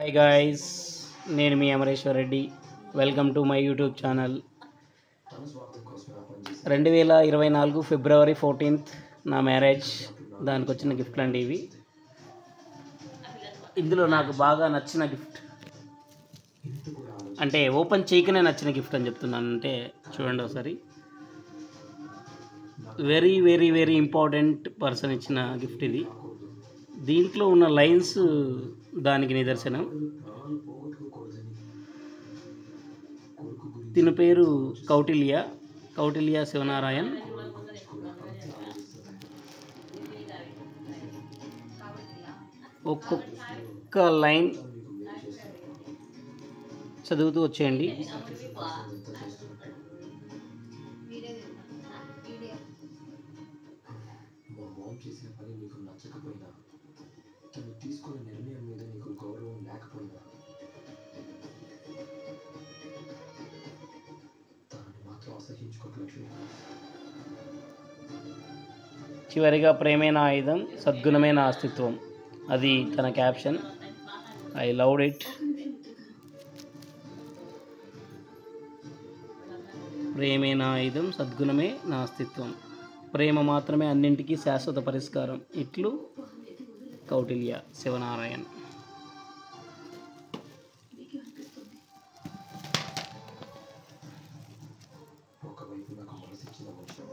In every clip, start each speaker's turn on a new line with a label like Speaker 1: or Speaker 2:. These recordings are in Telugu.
Speaker 1: హాయ్ గాయ్స్, నేను మీ Amareshwar Reddy. Welcome to my YouTube channel. 2024 ఫిబ్రవరి 14th నా మ్యారేజ్. దానికి వచ్చిన గిఫ్ట్లు అండి ఇవి. ఇందులో నాకు బాగా నచ్చిన గిఫ్ట్ అంటే ఓపెన్ చేయకనే నచ్చిన గిఫ్ట్ అని చెప్తున్నాను. అంటే చూడండి ఒకసారి. Very very very important person ఇచ్చిన గిఫ్ట్ ఇది. దీంట్లో ఉన్న లైన్స్ దానికి నిదర్శనం. దీని పేరు కౌటిల్య శివనారాయణ్. ఒక్కొక్క లైన్ చదువుతూ వచ్చేయండి.
Speaker 2: చేసిన పని నీకు నచ్చకపోయినా, తను తీసుకున్న నిర్ణయం మీద నీకు గౌరవం లేకపోయినా, తనని మాత్రం అసహించుకోవట్లేదు.
Speaker 1: చివరిగా ప్రేమే నా ఆయుధం, సద్గుణమే నా అస్తిత్వం. అది తన క్యాప్షన్. I loved it. ప్రేమే నా ఆయుధం, సద్గుణమే నా అస్తిత్వం. ప్రేమ మాత్రమే అన్నింటికీ శాశ్వత పరిష్కారం. ఇట్లు కౌటిల్య శివనారాయణ్.
Speaker 2: ఒకవైపు నాకు మనసిచ్చిన మనిషి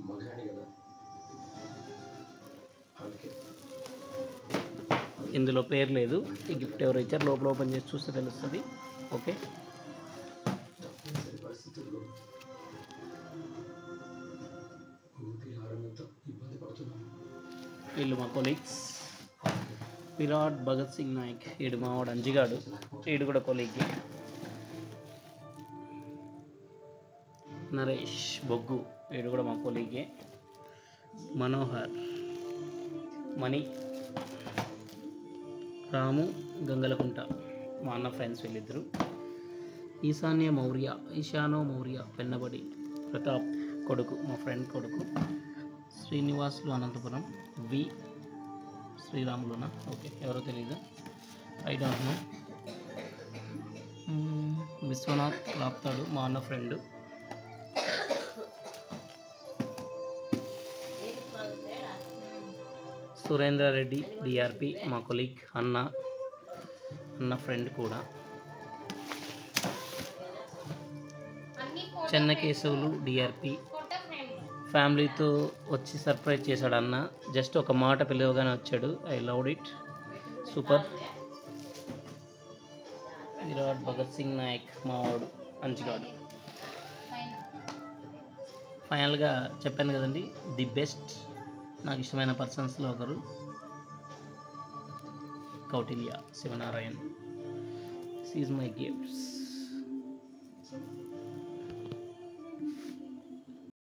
Speaker 2: మగాడి కదా, అందుకే
Speaker 1: ఇందులో పేరు లేదు. ఈ గిఫ్ట్ ఎవరు ఇచ్చారు లోపల ఓపెన్ చేసి చూస్తే తెలుస్తుంది. ఓకే,
Speaker 2: తప్పనిసరి పరిస్థితుల్లో ఊపిరి ఆడనంత ఇబ్బంది పడుతున్నాను.
Speaker 1: వీళ్ళు మా కొలీగ్స్. విరాట్ భగత్ సింగ్ నాయక్, ఈడు మావాడు అంజిగాడు, ఈడు కూడా కొలీగ్. నరేష్ బొగ్గు, ఈడు కూడా మా కొలీగే. మనోహర్, మణి, రాము గంగలకుంట, మా అన్న ఫ్రెండ్స్ వీళ్ళిద్దరు. ఈశానో మౌర్య పెన్నబడి, ప్రతాప్ కొడుకు, మా ఫ్రెండ్ కొడుకు. శ్రీనివాసులు అనంతపురం, వి శ్రీరాములునా, ఓకే ఎవరో తెలీదు, I don't know. Vishwanath Raptadu, మా అన్న ఫ్రెండ్. సురేందర్ రెడ్డి డిఆర్పి, మా కొలీగ్, అన్న ఫ్రెండ్ కూడా. చెన్నకేశవులు డిఆర్పి, ఫ్యామిలీతో వచ్చి సర్ప్రైజ్ చేశాడు అన్న. జస్ట్ ఒక మాట పిలవగానే వచ్చాడు. I loved it, super. Virat Bhagat Singh Nayak, మావాడు అంచిగాడు. ఫైనల్గా చెప్పాను కదండి, ది బెస్ట్ నాకు ఇష్టమైన పర్సన్స్లో ఒకరు Kautilya Shivnarayan. This is my gifts.